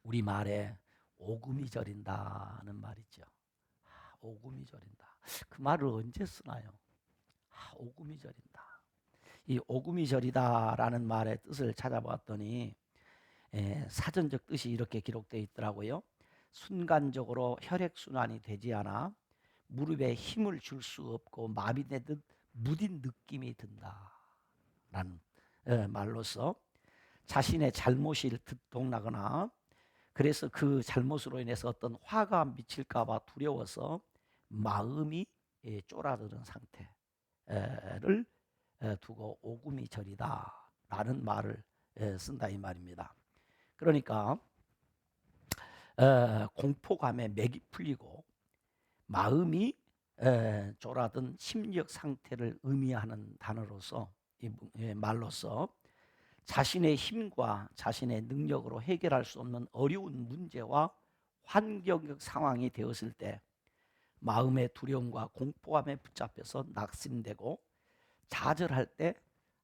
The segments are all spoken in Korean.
우리 말에 오금이 저린다는 말이죠. 오금이 저린다. 그 말을 언제 쓰나요? 오금이 저린다. 이 오금이 저리다라는 말의 뜻을 찾아봤더니 사전적 뜻이 이렇게 기록되어 있더라고요. 순간적으로 혈액순환이 되지 않아 무릎에 힘을 줄 수 없고 마비되듯 무딘 느낌이 든다라는 말로서 자신의 잘못이 들통나거나 그래서 그 잘못으로 인해서 어떤 화가 미칠까 봐 두려워서 마음이 쫄아드는 상태를 두고 오금이 저리다라는 말을 쓴다 이 말입니다. 그러니까 공포감에 맥이 풀리고 마음이 쫄아든 심리적 상태를 의미하는 단어로서 이 말로서 자신의 힘과 자신의 능력으로 해결할 수 없는 어려운 문제와 환경적 상황이 되었을 때 마음의 두려움과 공포감에 붙잡혀서 낙심되고 좌절할 때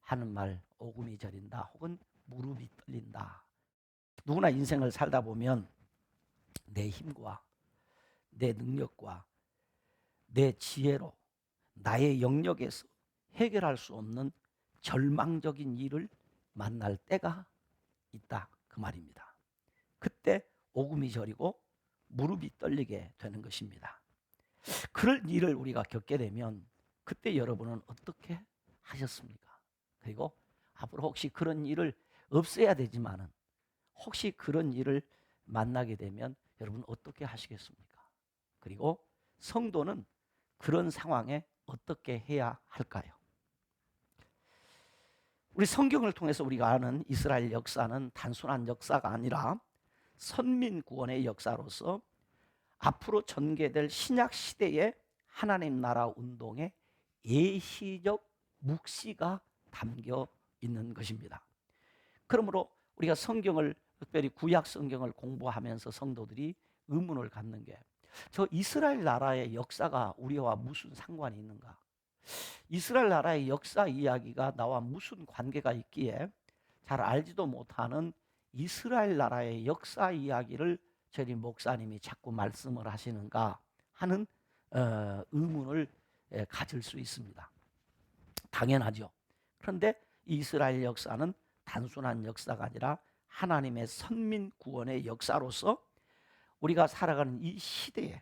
하는 말 오금이 저린다 혹은 무릎이 떨린다. 누구나 인생을 살다 보면 내 힘과 내 능력과 내 지혜로 나의 영역에서 해결할 수 없는 절망적인 일을 만날 때가 있다 그 말입니다. 그때 오금이 저리고 무릎이 떨리게 되는 것입니다. 그럴 일을 우리가 겪게 되면 그때 여러분은 어떻게 하셨습니까? 그리고 앞으로 혹시 그런 일을 없애야 되지만은 혹시 그런 일을 만나게 되면 여러분 어떻게 하시겠습니까? 그리고 성도는 그런 상황에 어떻게 해야 할까요? 우리 성경을 통해서 우리가 아는 이스라엘 역사는 단순한 역사가 아니라 선민 구원의 역사로서 앞으로 전개될 신약 시대의 하나님 나라 운동의 예시적 묵시가 담겨 있는 것입니다. 그러므로 우리가 성경을 특별히 구약 성경을 공부하면서 성도들이 의문을 갖는 게 저 이스라엘 나라의 역사가 우리와 무슨 상관이 있는가? 이스라엘 나라의 역사 이야기가 나와 무슨 관계가 있기에 잘 알지도 못하는 이스라엘 나라의 역사 이야기를 저희 목사님이 자꾸 말씀을 하시는가 하는 의문을 가질 수 있습니다. 당연하죠. 그런데 이스라엘 역사는 단순한 역사가 아니라 하나님의 선민 구원의 역사로서 우리가 살아가는 이 시대에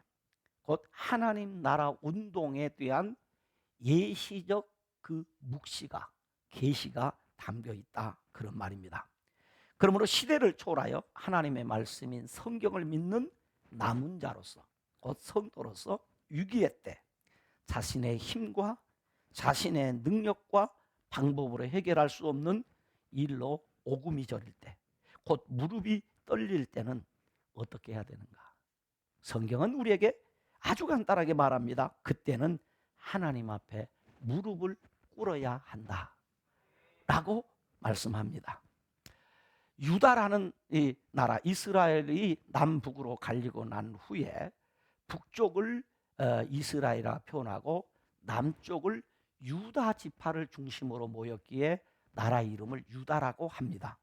곧 하나님 나라 운동에 대한 예시적 그 묵시가 계시가 담겨 있다 그런 말입니다. 그러므로 시대를 초월하여 하나님의 말씀인 성경을 믿는 남은 자로서 곧 성도로서 위기의 때 자신의 힘과 자신의 능력과 방법으로 해결할 수 없는 일로 오금이 저릴 때 곧 무릎이 떨릴 때는 어떻게 해야 되는가? 성경은 우리에게 아주 간단하게 말합니다. 그때는 하나님 앞에 무릎을 꿇어야 한다 라고 말씀합니다. 유다라는 이 나라 이스라엘이 남북으로 갈리고 난 후에 북쪽을 이스라엘이라 표현하고 남쪽을 유다 지파를 중심으로 모였기에 나라 이름을 유다라고 합니다.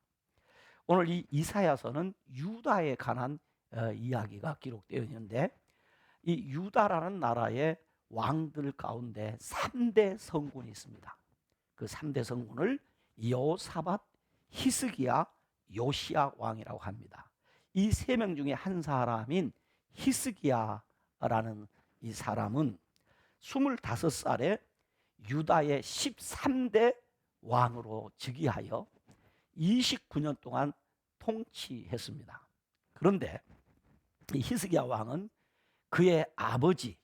오늘 이 이사야서는 유다에 관한 이야기가 기록되어 있는데 이 유다라는 나라의 왕들 가운데 3대 성군이 있습니다. 그 3대 성군을 여호사밧, 히스기야, 요시야 왕이라고 합니다. 이 세 명 중에 한 사람인 히스기야라는 이 사람은 25살에 유다의 13대 왕으로 즉위하여 29년 동안 통치했습니다. 그런데 이 히스기야 왕은 그의 아버지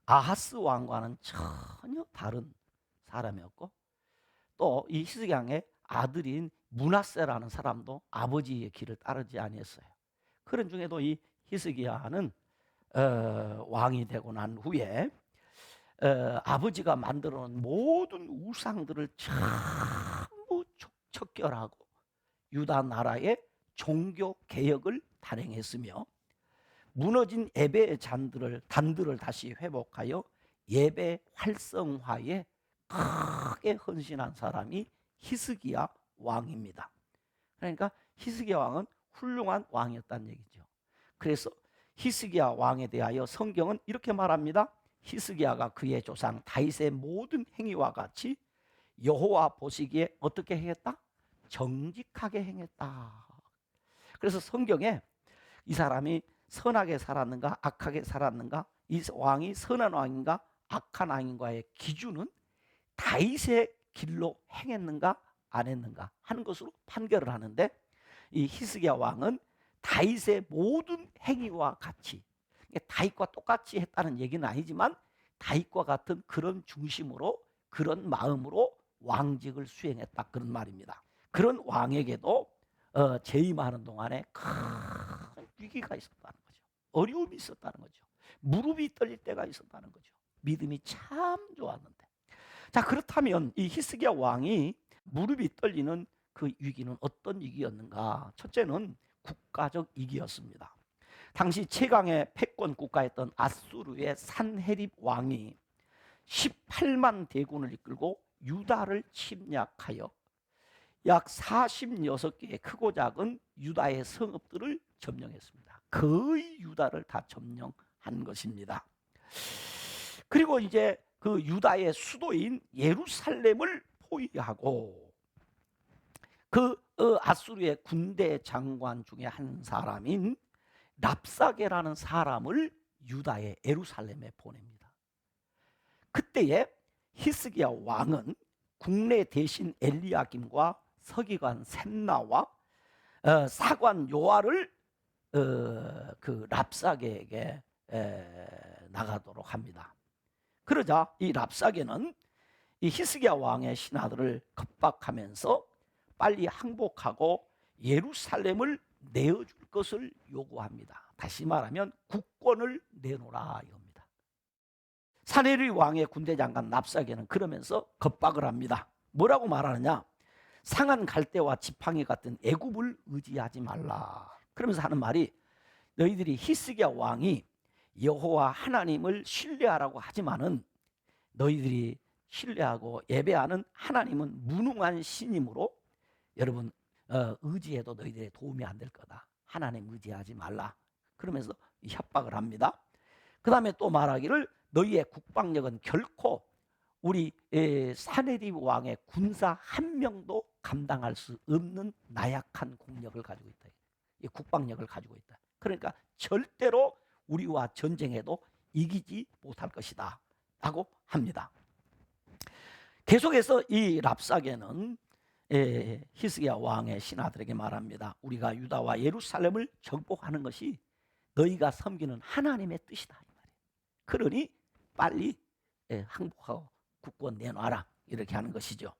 아하스 왕과는 전혀 다른 사람이었고 또 이 히스기야의 아들인 므낫세라는 사람도 아버지의 길을 따르지 아니했어요. 그런 중에도 이 히스기야는 왕이 되고 난 후에 아버지가 만들어 놓은 모든 우상들을 전부 척결하고 유다 나라의 종교 개혁을 단행했으며 무너진 예배의 단들을 다시 회복하여 예배 활성화에 크게 헌신한 사람이 히스기야 왕입니다. 그러니까 히스기야 왕은 훌륭한 왕이었다는 얘기죠. 그래서 히스기야 왕에 대하여 성경은 이렇게 말합니다. 히스기야가 그의 조상 다윗의 모든 행위와 같이 여호와 보시기에 어떻게 행했다? 정직하게 행했다. 그래서 성경에 이 사람이 선하게 살았는가 악하게 살았는가, 이 왕이 선한 왕인가 악한 왕인가의 기준은 다윗의 길로 행했는가 안 했는가 하는 것으로 판결을 하는데, 이 히스기야 왕은 다윗의 모든 행위와 같이, 다윗과 똑같이 했다는 얘기는 아니지만 다윗과 같은 그런 중심으로 그런 마음으로 왕직을 수행했다, 그런 말입니다. 그런 왕에게도 재임하는 동안에 큰 위기가 있었다는 거죠. 어려움이 있었다는 거죠. 무릎이 떨릴 때가 있었다는 거죠. 믿음이 참 좋았는데. 자, 그렇다면 이 히스기야 왕이 무릎이 떨리는 그 위기는 어떤 위기였는가? 첫째는 국가적 위기였습니다. 당시 최강의 패권 국가였던 아수르의 산헤립 왕이 18만 대군을 이끌고 유다를 침략하여 약 46개의 크고 작은 유다의 성읍들을 점령했습니다. 거의 유다를 다 점령한 것입니다. 그리고 이제 그 유다의 수도인 예루살렘을 포위하고, 그 아수르의 군대 장관 중에 한 사람인 랍사게라는 사람을 유다의 예루살렘에 보냅니다. 그때에 히스기야 왕은 국내 대신 엘리야김과 서기관 셈나와 사관 요아를 그 랍사게에게 나가도록 합니다. 그러자 이 랍사게는 이 히스기야 왕의 신하들을 겁박하면서 빨리 항복하고 예루살렘을 내어줄 것을 요구합니다. 다시 말하면 국권을 내놓으라 이겁니다. 산헤립 왕의 군대 장관 랍사게는 그러면서 겁박을 합니다. 뭐라고 말하느냐? 상한 갈대와 지팡이 같은 애굽을 의지하지 말라. 그러면서 하는 말이, 너희들이 히스기야 왕이 여호와 하나님을 신뢰하라고 하지만은 너희들이 신뢰하고 예배하는 하나님은 무능한 신이므로 여러분 의지해도 너희들의 도움이 안 될 거다. 하나님 의지하지 말라. 그러면서 협박을 합니다. 그 다음에 또 말하기를, 너희의 국방력은 결코 우리 산헤립 왕의 군사 한 명도 감당할 수 없는 나약한 국력을 가지고 있다. 이 국방력을 가지고 있다. 그러니까 절대로 우리와 전쟁에도 이기지 못할 것이다 라고 합니다. 계속해서 이 랍사게는 히스기야 왕의 신하들에게 말합니다. 우리가 유다와 예루살렘을 정복하는 것이 너희가 섬기는 하나님의 뜻이다. 그러니 빨리 항복하고 국권 내놔라 이렇게 하는 것이죠.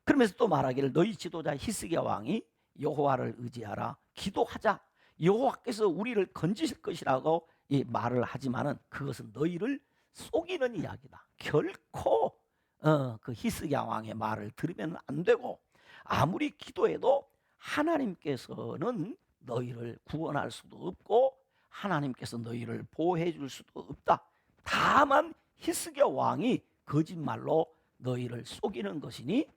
그러면서 또 말하기를, 너희 지도자 히스기야 왕이 여호와를 의지하라, 기도하자, 여호와께서 우리를 건지실 것이라고 이 말을 하지만은 그것은 너희를 속이는 이야기다. 결코 그 히스기야 왕의 말을 들으면 안 되고, 아무리 기도해도 하나님께서는 너희를 구원할 수도 없고 하나님께서 너희를 보호해 줄 수도 없다. 다만 히스기야 왕이 거짓말로 너희를 속이는 것이니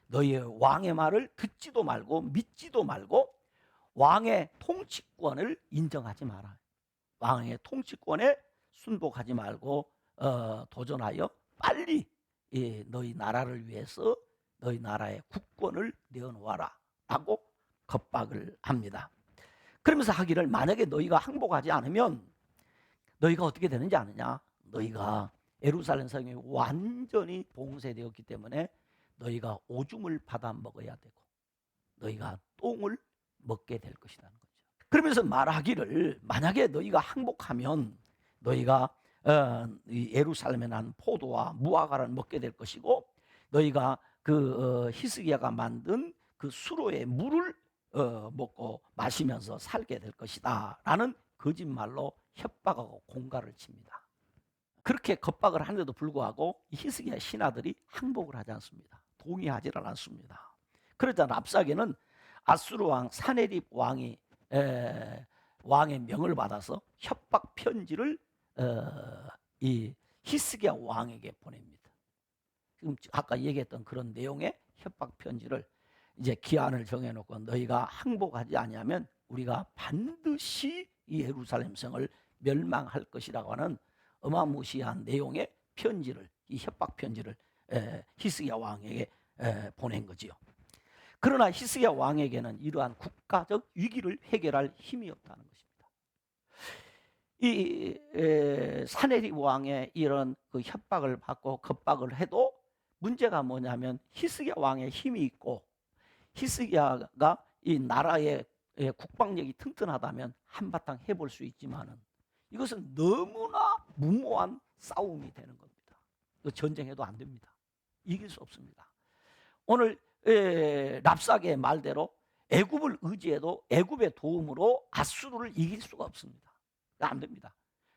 너희의 왕의 말을 듣지도 말고 믿지도 말고 왕의 통치권을 인정하지 마라. 왕의 통치권에 순복하지 말고 도전하여 빨리 너희 나라를 위해서 너희 나라의 국권을 내어놓아라 라고 겁박을 합니다. 그러면서 하기를, 만약에 너희가 항복하지 않으면 너희가 어떻게 되는지 아느냐? 너희가 예루살렘 성이 완전히 봉쇄되었기 때문에 너희가 오줌을 받아 먹어야 되고 너희가 똥을 먹게 될 것이라는 거죠. 그러면서 말하기를, 만약에 너희가 항복하면 너희가 예루살렘에 난 포도와 무화과를 먹게 될 것이고 너희가 그 히스기야가 만든 그 수로의 물을 먹고 마시면서 살게 될 것이다 라는 거짓말로 협박하고 공갈을 칩니다. 그렇게 겁박을 하는데도 불구하고 히스기야 신하들이 항복을 하지 않습니다. 동의하지 않습니다. 그러자 랍사게는 아수르 왕 산헤립 왕의 명을 받아서 협박 편지를 이 히스기야 왕에게 보냅니다. 지금 아까 얘기했던 그런 내용의 협박 편지를 이제 기한을 정해놓고 너희가 항복하지 아니하면 우리가 반드시 이 예루살렘 성을 멸망할 것이라고 하는 어마무시한 내용의 편지를, 이 협박 편지를 히스기야 왕에게 보낸 거지요. 그러나 히스기야 왕에게는 이러한 국가적 위기를 해결할 힘이 없다는 것입니다. 이 사네립 왕의 이런 그 협박을 받고 겁박을 해도 문제가 뭐냐면 히스기야 왕의 힘이 있고 히스기야가 이 나라의 국방력이 튼튼하다면 한바탕 해볼 수 있지만은 이것은 너무나 무모한 싸움이 되는 겁니다. 전쟁해도 안 됩니다. 이길 수 없습니다. 오늘 랍사게의 말대로 애굽을 의지해도 애굽의 도움으로 아수르를 이길 수가 없습니다. 안 됩니다.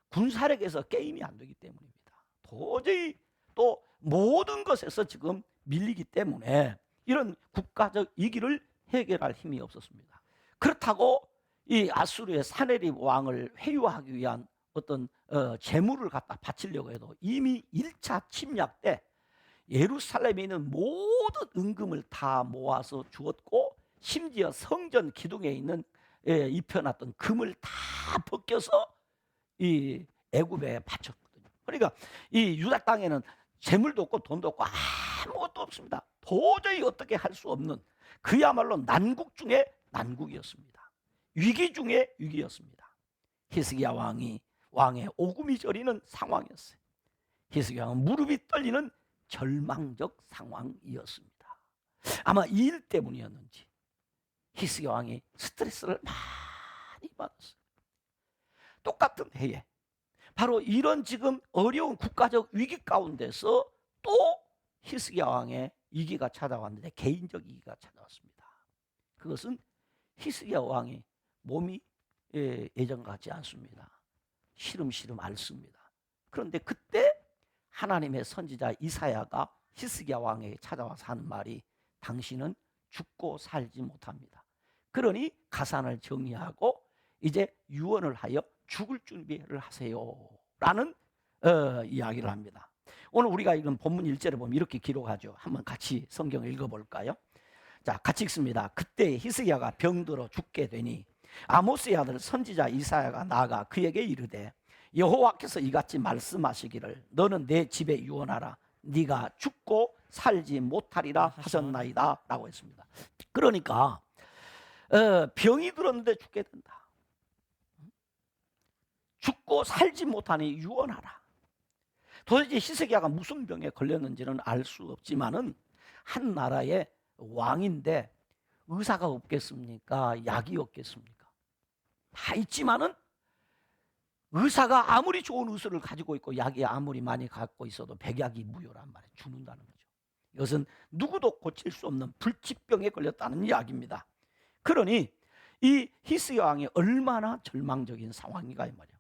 군사력에서 게임이 안 되기 때문입니다. 도저히 또 모든 것에서 지금 밀리기 때문에 이런 국가적 위기를 해결할 힘이 없었습니다. 그렇다고 이 아수르의 사네립 왕을 회유하기 위한 어떤 재물을 갖다 바치려고 해도 이미 1차 침략 때 예루살렘에 있는 모든 은금을 다 모아서 주었고 심지어 성전 기둥에 있는 입혀놨던 금을 다 벗겨서 이 애굽에 바쳤거든요. 그러니까 이 유다 땅에는 재물도 없고 돈도 없고 아무것도 없습니다. 도저히 어떻게 할 수 없는 그야말로 난국 중에 난국이었습니다. 위기 중에 위기였습니다. 히스기야 왕의 오금이 저리는 상황이었어요. 히스기야 왕은 무릎이 떨리는 절망적 상황이었습니다. 아마 이 일 때문이었는지 히스기야 왕이 스트레스를 많이 받았어요. 똑같은 해에 바로 이런 지금 어려운 국가적 위기 가운데서 또 히스기야 왕의 위기가 찾아왔는데 개인적 위기가 찾아왔습니다. 그것은 히스기야 왕의 몸이 예전 같지 않습니다. 시름시름 앓습니다. 그런데 그때 하나님의 선지자 이사야가 히스기야 왕에게 찾아와서 하는 말이 당신은 죽고 살지 못합니다. 그러니 가산을 정리하고 이제 유언을 하여 죽을 준비를 하세요 라는 이야기를 합니다. 오늘 우리가 읽은 본문 1절에 보면 이렇게 기록하죠. 한번 같이 성경을 읽어볼까요? 자, 같이 읽습니다. 그때 히스기야가 병들어 죽게 되니 아모스의 아들 선지자 이사야가 나아가 그에게 이르되 여호와께서 이같이 말씀하시기를 너는 내 집에 유언하라 네가 죽고 살지 못하리라 하셨나이다 라고 했습니다. 그러니까 병이 들었는데 죽게 된다. 죽고 살지 못하니 유언하라. 도대체 히스기야가 무슨 병에 걸렸는지는 알 수 없지만은 한 나라의 왕인데 의사가 없겠습니까? 약이 없겠습니까? 다 있지만은 의사가 아무리 좋은 의술을 가지고 있고 약이 아무리 많이 갖고 있어도 백약이 무효란 말이에요. 죽는다는 거죠. 이것은 누구도 고칠 수 없는 불치병에 걸렸다는 이야기입니다. 그러니 이 히스기야 왕이 얼마나 절망적인 상황인가 이 말이에요.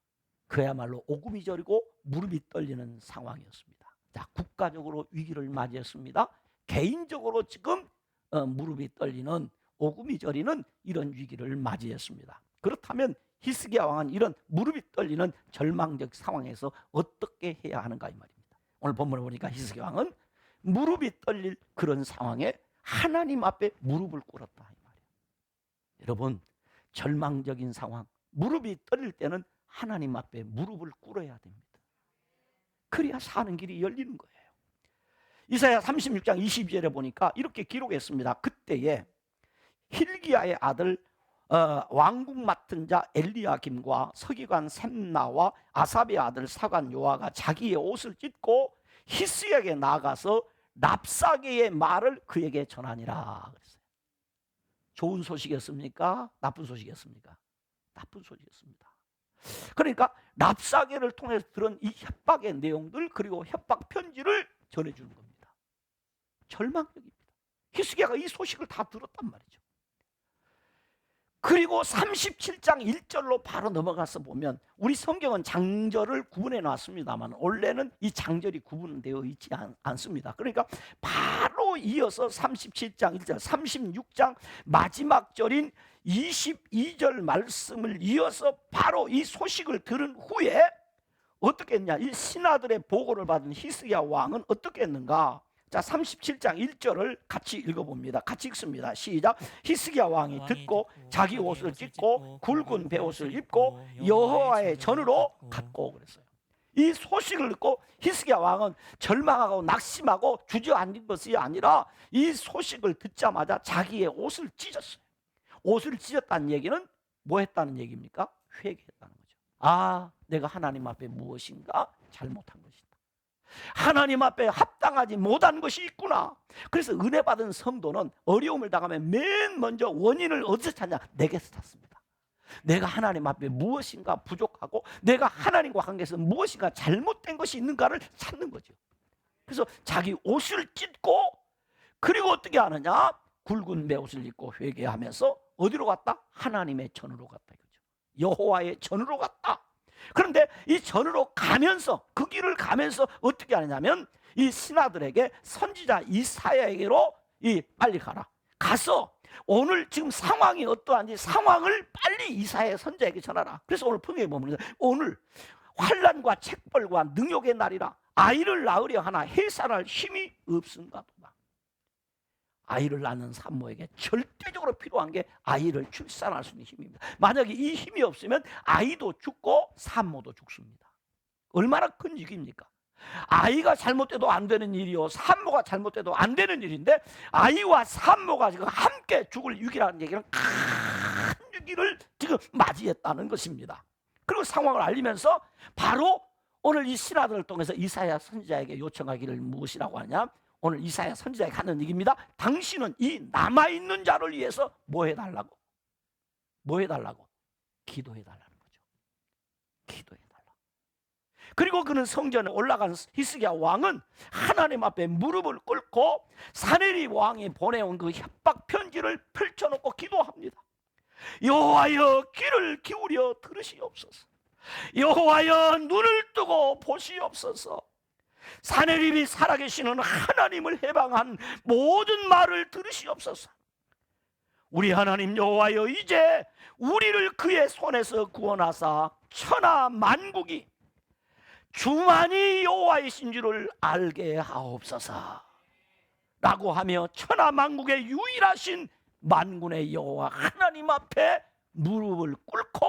그야말로 오금이 저리고 무릎이 떨리는 상황이었습니다. 자, 국가적으로 위기를 맞이했습니다. 개인적으로 지금 무릎이 떨리는 오금이 저리는 이런 위기를 맞이했습니다. 그렇다면 히스기야 왕은 이런 무릎이 떨리는 절망적 상황에서 어떻게 해야 하는가 이 말입니다. 오늘 본문을 보니까 히스기야 왕은 무릎이 떨릴 그런 상황에 하나님 앞에 무릎을 꿇었다 이 말이에요. 여러분, 절망적인 상황, 무릎이 떨릴 때는 하나님 앞에 무릎을 꿇어야 됩니다. 그래야 사는 길이 열리는 거예요. 이사야 36장 22절에 보니까 이렇게 기록했습니다. 그때에 hil기야의 아들 왕국 맡은 자 엘리야김과 서기관 셈나와 아삽의 아들 사관 요아가 자기의 옷을 찢고 히스기야에게 나아가서 랍사게의 말을 그에게 전하니라 그랬어요. 좋은 소식이었습니까? 나쁜 소식이었습니까? 나쁜 소식이었습니다. 그러니까 랍사게를 통해서 들은 이 협박의 내용들 그리고 협박 편지를 전해주는 겁니다. 절망적입니다. 히스기야가 이 소식을 다 들었단 말이죠. 그리고 37장 1절로 바로 넘어가서 보면 우리 성경은 장절을 구분해 놨습니다만 원래는 이 장절이 구분되어 있지 않습니다. 그러니까 바로 이어서 37장 1절 36장 마지막 절인 22절 말씀을 이어서 바로 이 소식을 들은 후에 어떻게 했냐, 이 신하들의 보고를 받은 히스기야 왕은 어떻게 했는가, 자, 37장 1절을 같이 읽어봅니다. 같이 읽습니다. 시작. 히스기야 왕이 듣고 자기 옷을 찢고 굵은 베옷을 입고 여호와의 전으로 갔고 그랬어요. 이 소식을 듣고 히스기야 왕은 절망하고 낙심하고 주저앉은 것이 아니라 이 소식을 듣자마자 자기의 옷을 찢었어요. 옷을 찢었다는 얘기는 뭐 했다는 얘기입니까? 회개했다는 거죠. 아, 내가 하나님 앞에 무엇인가 잘못한 것이다. 하나님 앞에 합당하지 못한 것이 있구나. 그래서 은혜 받은 성도는 어려움을 당하면 맨 먼저 원인을 어디서 찾냐? 내게서 찾습니다. 내가 하나님 앞에 무엇인가 부족하고 내가 하나님과 관계에서 무엇인가 잘못된 것이 있는가를 찾는 거죠. 그래서 자기 옷을 찢고 그리고 어떻게 하느냐? 굵은 베옷을 입고 회개하면서 어디로 갔다? 하나님의 전으로 갔다 이거죠. 여호와의 전으로 갔다. 그런데 이 전으로 가면서 그 길을 가면서 어떻게 하느냐면 이 신하들에게 선지자 이사야에게로 빨리 가라. 가서 오늘 지금 상황이 어떠한지 상황을 빨리 이사야 선지자에게 전하라. 그래서 오늘 풍경에 보면 오늘 환난과 책벌과 능욕의 날이라 아이를 낳으려 하나 해산할 힘이 없은가도다. 아이를 낳는 산모에게 절대적으로 필요한 게 아이를 출산할 수 있는 힘입니다. 만약에 이 힘이 없으면 아이도 죽고 산모도 죽습니다. 얼마나 큰 위기입니까? 아이가 잘못돼도 안 되는 일이요 산모가 잘못돼도 안 되는 일인데 아이와 산모가 지금 함께 죽을 위기라는 얘기는 큰 위기를 지금 맞이했다는 것입니다. 그리고 상황을 알리면서 바로 오늘 이 신하들을 통해서 이사야 선지자에게 요청하기를 무엇이라고 하냐? 오늘 이사야 선지자에게 하는 얘기입니다. 당신은 이 남아있는 자를 위해서 뭐 해달라고? 뭐 해달라고? 기도해달라는 거죠. 기도해달라고. 그리고 그는 성전에 올라간 히스기야 왕은 하나님 앞에 무릎을 꿇고 사네립 왕이 보내온 그 협박 편지를 펼쳐놓고 기도합니다. 여호와여 귀를 기울여 들으시옵소서. 여호와여 눈을 뜨고 보시옵소서. 사네립이 살아계시는 하나님을 해방한 모든 말을 들으시옵소서. 우리 하나님 여호와여 이제 우리를 그의 손에서 구원하사 천하 만국이 주만이 여호와이신 줄을 알게 하옵소서 라고 하며 천하 만국의 유일하신 만군의 여호와 하나님 앞에 무릎을 꿇고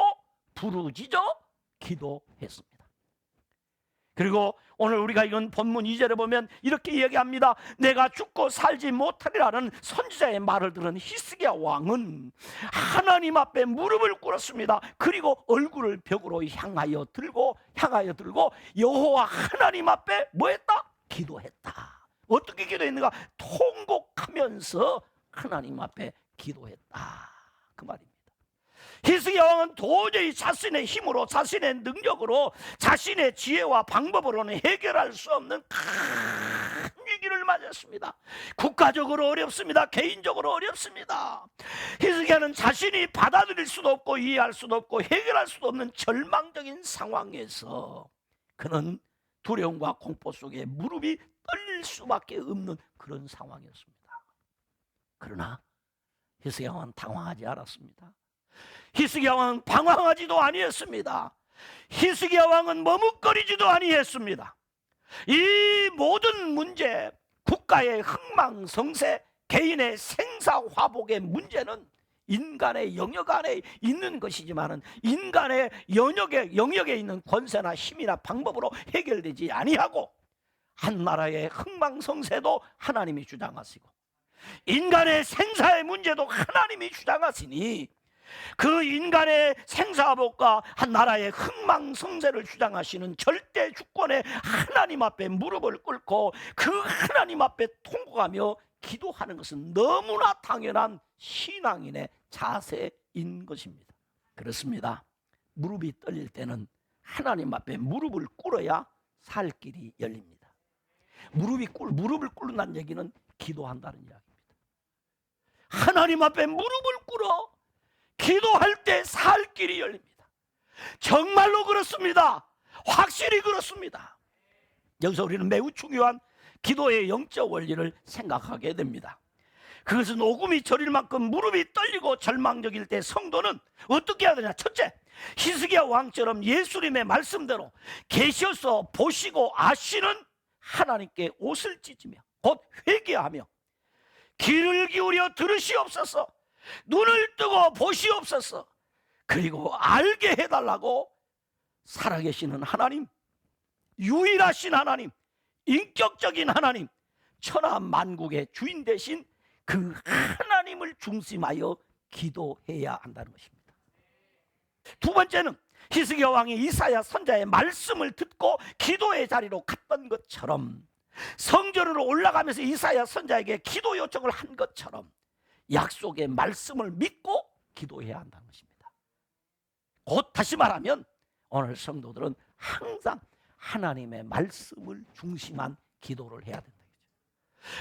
부르짖어 기도했습니다. 그리고 오늘 우리가 읽은 본문 2절에 보면 이렇게 이야기합니다. 내가 죽고 살지 못하리라는 선지자의 말을 들은 히스기야 왕은 하나님 앞에 무릎을 꿇었습니다. 그리고 얼굴을 벽으로 향하여 들고 여호와 하나님 앞에 뭐 했다? 기도했다. 어떻게 기도했는가? 통곡하면서 하나님 앞에 기도했다. 그 말입니다. 히스기야 왕은 도저히 자신의 힘으로 자신의 능력으로 자신의 지혜와 방법으로는 해결할 수 없는 큰 위기를 맞았습니다. 국가적으로 어렵습니다. 개인적으로 어렵습니다. 히스기야는 자신이 받아들일 수도 없고 이해할 수도 없고 해결할 수도 없는 절망적인 상황에서 그는 두려움과 공포 속에 무릎이 떨릴 수밖에 없는 그런 상황이었습니다. 그러나 히스기야 왕은 당황하지 않았습니다. 히스기야 왕은 방황하지도 아니했습니다. 히스기야 왕은 머뭇거리지도 아니했습니다. 이 모든 문제, 국가의 흥망성쇠, 개인의 생사화복의 문제는 인간의 영역 안에 있는 것이지만 인간의 영역에 있는 권세나 힘이나 방법으로 해결되지 아니하고 한 나라의 흥망성쇠도 하나님이 주장하시고 인간의 생사의 문제도 하나님이 주장하시니 그 인간의 생사복과 한 나라의 흥망성쇠를 주장하시는 절대 주권의 하나님 앞에 무릎을 꿇고 그 하나님 앞에 통곡하며 기도하는 것은 너무나 당연한 신앙인의 자세인 것입니다. 그렇습니다. 무릎이 떨릴 때는 하나님 앞에 무릎을 꿇어야 살 길이 열립니다. 무릎을 꿇는다는 얘기는 기도한다는 이야기입니다. 하나님 앞에 무릎을 꿇어 기도할 때 살 길이 열립니다. 정말로 그렇습니다. 확실히 그렇습니다. 여기서 우리는 매우 중요한 기도의 영적 원리를 생각하게 됩니다. 그것은 오금이 저릴 만큼 무릎이 떨리고 절망적일 때 성도는 어떻게 해야 되냐? 첫째, 히스기야 왕처럼 예수님의 말씀대로 계셔서 보시고 아시는 하나님께 옷을 찢으며 곧 회개하며 귀를 기울여 들으시옵소서, 눈을 뜨고 보시옵소서, 그리고 알게 해달라고 살아계시는 하나님, 유일하신 하나님, 인격적인 하나님, 천하 만국의 주인 되신 그 하나님을 중심하여 기도해야 한다는 것입니다. 두 번째는 히스기야 왕이 이사야 선지자의 말씀을 듣고 기도의 자리로 갔던 것처럼, 성전으로 올라가면서 이사야 선지자에게 기도 요청을 한 것처럼 약속의 말씀을 믿고 기도해야 한다는 것입니다. 곧 다시 말하면 오늘 성도들은 항상 하나님의 말씀을 중심한 기도를 해야 된다.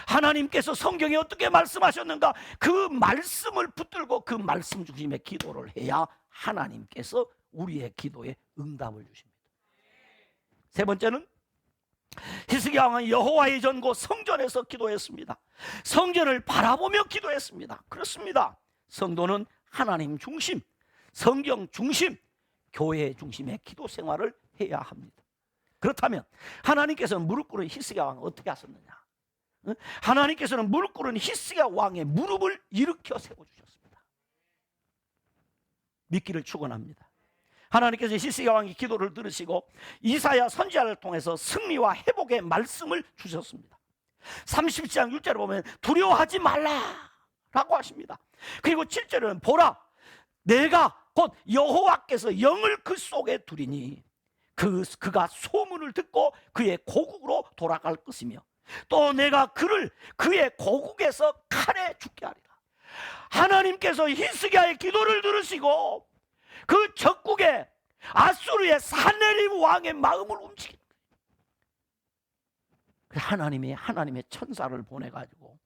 하나님께서 성경에 어떻게 말씀하셨는가, 그 말씀을 붙들고 그 말씀 중심의 기도를 해야 하나님께서 우리의 기도에 응답을 주십니다. 세 번째는 히스기야 왕은 여호와의 전고 성전에서 기도했습니다. 성전을 바라보며 기도했습니다. 그렇습니다. 성도는 하나님 중심, 성경 중심, 교회 중심의 기도 생활을 해야 합니다. 그렇다면 하나님께서는 무릎 꿇은 히스기야 왕을 어떻게 하셨느냐? 하나님께서는 무릎 꿇은 히스기야 왕의 무릎을 일으켜 세워주셨습니다. 믿기를 축원합니다. 하나님께서 히스기야 왕의 기도를 들으시고 이사야 선지자를 통해서 승리와 회복의 말씀을 주셨습니다. 37장 6절에 보면 두려워하지 말라라고 하십니다. 그리고 7절은 보라, 내가 곧 여호와께서 영을 그 속에 두리니 그가 소문을 듣고 그의 고국으로 돌아갈 것이며 또 내가 그를 그의 고국에서 칼에 죽게 하리라. 하나님께서 히스기야의 기도를 들으시고 그 적국의 아수르의 산헤립 왕의 마음을 움직이는 거예요. 하나님의 천사를 보내가지고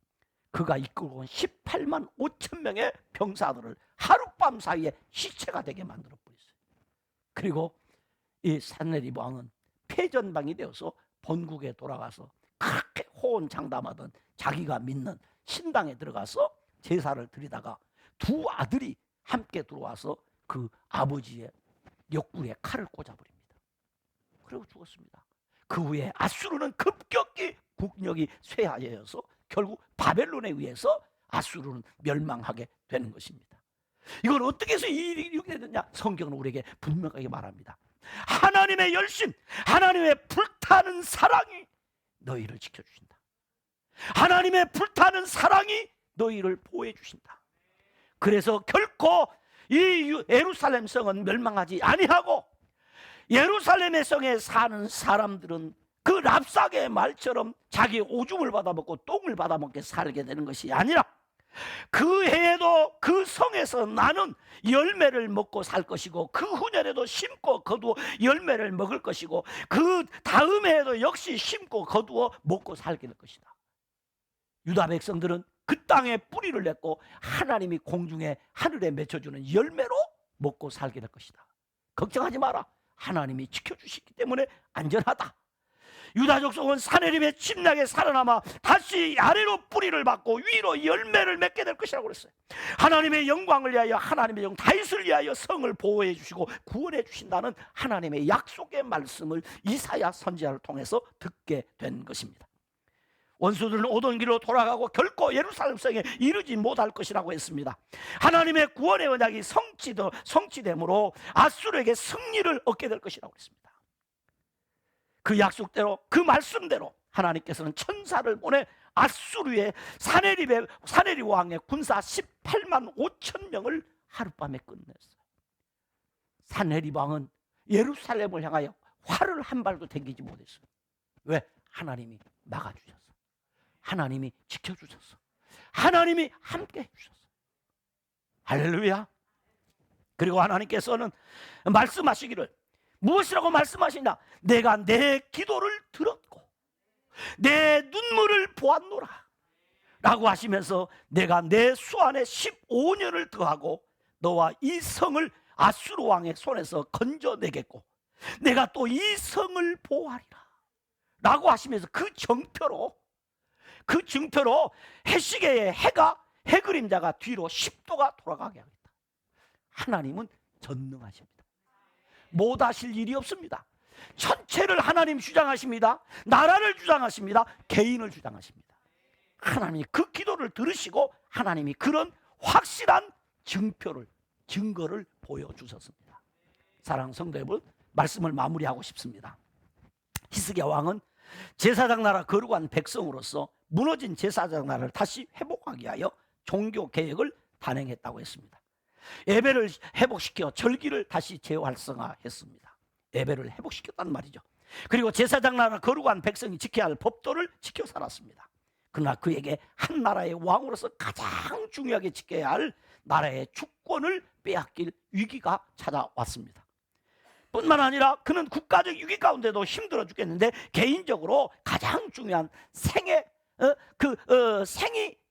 그가 이끌고 온 18만 5천 명의 병사들을 하룻밤 사이에 시체가 되게 만들어 버렸어요. 그리고 이 산헤립 왕은 패전방이 되어서 본국에 돌아가서 그렇게 호언장담하던 자기가 믿는 신당에 들어가서 제사를 드리다가 두 아들이 함께 들어와서 그 아버지의 옆구리에 칼을 꽂아버립니다. 그리고 죽었습니다. 그 후에 아수르는 급격히 국력이 쇠하여서 결국 바벨론에 의해서 아수르는 멸망하게 되는 것입니다. 이걸 어떻게 해서 이 일이 이렇게 되느냐? 성경은 우리에게 분명하게 말합니다. 하나님의 열심, 하나님의 불타는 사랑이 너희를 지켜주신다. 하나님의 불타는 사랑이 너희를 보호해 주신다. 그래서 결코 이 예루살렘 성은 멸망하지 아니하고 예루살렘의 성에 사는 사람들은 그 랍사게의 말처럼 자기 오줌을 받아먹고 똥을 받아먹게 살게 되는 것이 아니라 그 해에도 그 성에서 나는 열매를 먹고 살 것이고 그 후년에도 심고 거두어 열매를 먹을 것이고 그 다음 해에도 역시 심고 거두어 먹고 살게 될 것이다. 유다 백성들은 그 땅에 뿌리를 냈고 하나님이 공중에 하늘에 맺혀주는 열매로 먹고 살게 될 것이다. 걱정하지 마라. 하나님이 지켜주시기 때문에 안전하다. 유다 족속은 산헤립의 침략에 살아남아 다시 아래로 뿌리를 받고 위로 열매를 맺게 될 것이라고 그랬어요. 하나님의 영광을 위하여 하나님의 영 다윗을 위하여 성을 보호해 주시고 구원해 주신다는 하나님의 약속의 말씀을 이사야 선지자를 통해서 듣게 된 것입니다. 원수들은 오던 길로 돌아가고 결코 예루살렘 성에 이르지 못할 것이라고 했습니다. 하나님의 구원의 언약이 성취됨으로 아수르에게 승리를 얻게 될 것이라고 했습니다. 그 약속대로 그 말씀대로 하나님께서는 천사를 보내 아수르의 산헤립 왕의 군사 18만 5천 명을 하룻밤에 끝냈어요. 산헤립 왕은 예루살렘을 향하여 활을 한 발도 당기지 못했어요. 왜? 하나님이 막아주셨어. 하나님이 지켜주셨어. 하나님이 함께 해주셨어. 할렐루야. 그리고 하나님께서는 말씀하시기를 무엇이라고 말씀하시냐? 내가 내 기도를 들었고 내 눈물을 보았노라 라고 하시면서 내가 내 수 안에 15년을 더하고 너와 이 성을 아수르 왕의 손에서 건져내겠고 내가 또 이 성을 보호하리라 라고 하시면서 그 증표로 해시계의 해 그림자가 뒤로 10도가 돌아가게 하겠다. 하나님은 전능하십니다. 못하실 일이 없습니다. 전체를 하나님 주장하십니다. 나라를 주장하십니다. 개인을 주장하십니다. 하나님이 그 기도를 들으시고 하나님이 그런 확실한 증거를 보여주셨습니다. 사랑하는 성도 여러분, 말씀을 마무리하고 싶습니다. 히스기야 왕은 제사장 나라 거룩한 백성으로서 무너진 제사장 나라를 다시 회복하기 위하여 종교 개혁을 단행했다고 했습니다. 예배를 회복시켜 절기를 다시 재활성화했습니다. 예배를 회복시켰단 말이죠. 그리고 제사장 나라 거룩한 백성이 지켜야 할 법도를 지켜 살았습니다. 그러나 그에게 한 나라의 왕으로서 가장 중요하게 지켜야 할 나라의 주권을 빼앗길 위기가 찾아왔습니다. 뿐만 아니라 그는 국가적 위기 가운데도 힘들어 죽겠는데 개인적으로 가장 중요한 생이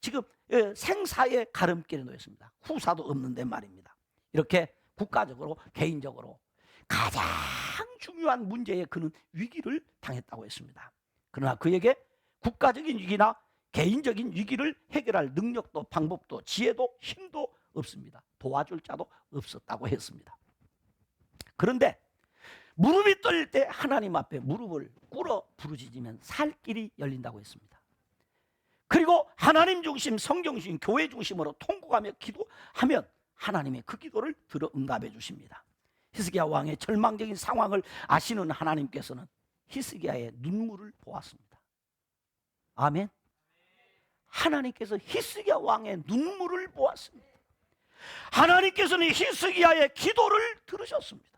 지금 생사의 가름길에 놓였습니다. 후사도 없는데 말입니다. 이렇게 국가적으로 개인적으로 가장 중요한 문제에 그는 위기를 당했다고 했습니다. 그러나 그에게 국가적인 위기나 개인적인 위기를 해결할 능력도 방법도 지혜도 힘도 없습니다. 도와줄 자도 없었다고 했습니다. 그런데 무릎이 떨릴 때 하나님 앞에 무릎을 꿇어 부르짖으면 살 길이 열린다고 했습니다. 그리고 하나님 중심, 성경 중심, 교회 중심으로 통곡하며 기도하면 하나님의 그 기도를 들어 응답해 주십니다. 히스기야 왕의 절망적인 상황을 아시는 하나님께서는 히스기야의 눈물을 보았습니다. 아멘. 하나님께서 히스기야 왕의 눈물을 보았습니다. 하나님께서는 히스기야의 기도를 들으셨습니다.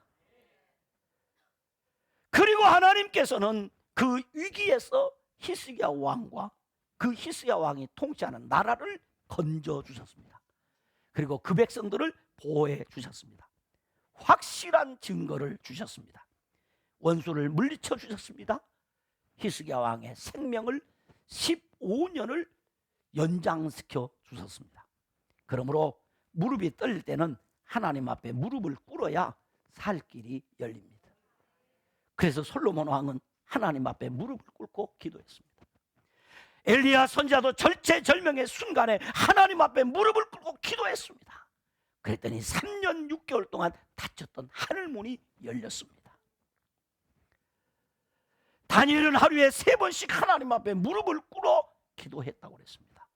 그리고 하나님께서는 그 위기에서 히스기야 왕과 그 히스기야 왕이 통치하는 나라를 건져 주셨습니다. 그리고 그 백성들을 보호해 주셨습니다. 확실한 증거를 주셨습니다. 원수를 물리쳐 주셨습니다. 히스기야 왕의 생명을 15년을 연장시켜 주셨습니다. 그러므로 무릎이 떨릴 때는 하나님 앞에 무릎을 꿇어야 살 길이 열립니다. 그래서 솔로몬 왕은 하나님 앞에 무릎을 꿇고 기도했습니다. 엘리야 선지자도 절체절명의 순간에 하나님 앞에 무릎을 꿇고 기도했습니다. 그랬더니 3년 6개월 동안 닫혔던 하늘문이 열렸습니다. 다니엘은 하루에 3번씩 하나님 앞에 무릎을 꿇어 기도했다고 그랬습니다.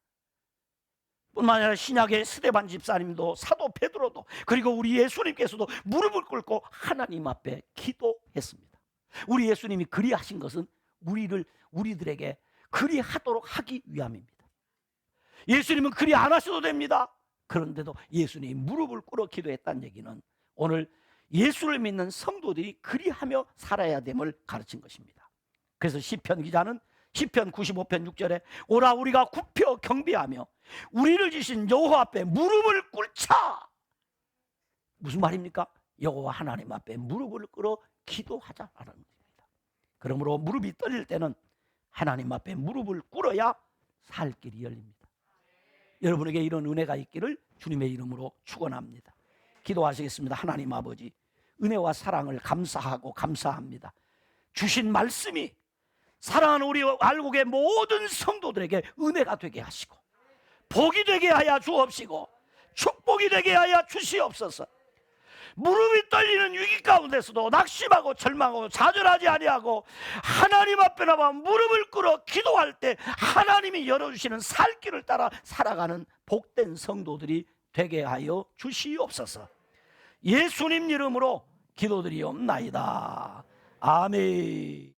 뿐만 아니라 신약의 스데반 집사님도 사도 베드로도 그리고 우리 예수님께서도 무릎을 꿇고 하나님 앞에 기도했습니다. 우리 예수님이 그리하신 것은 우리들에게 그리하도록 하기 위함입니다. 예수님은 그리 안 하셔도 됩니다. 그런데도 예수님이 무릎을 꿇어 기도했다는 얘기는 오늘 예수를 믿는 성도들이 그리하며 살아야 됨을 가르친 것입니다. 그래서 시편 기자는 시편 95편 6절에 오라 우리가 굽혀 경배하며 우리를 지신 여호와 앞에 무릎을 꿇자. 무슨 말입니까? 여호와 하나님 앞에 무릎을 꿇어 기도하자라는 겁니다. 그러므로 무릎이 떨릴 때는 하나님 앞에 무릎을 꿇어야 살 길이 열립니다. 여러분에게 이런 은혜가 있기를 주님의 이름으로 축원합니다. 기도하시겠습니다. 하나님 아버지, 은혜와 사랑을 감사하고 감사합니다. 주신 말씀이 사랑하는 우리 알곡의 모든 성도들에게 은혜가 되게 하시고 복이 되게 하여 주옵시고 축복이 되게 하여 주시옵소서. 무릎이 떨리는 위기 가운데서도 낙심하고 절망하고 좌절하지 아니하고 하나님 앞에 나와 무릎을 꿇어 기도할 때 하나님이 열어주시는 살 길을 따라 살아가는 복된 성도들이 되게 하여 주시옵소서. 예수님 이름으로 기도드리옵나이다. 아멘.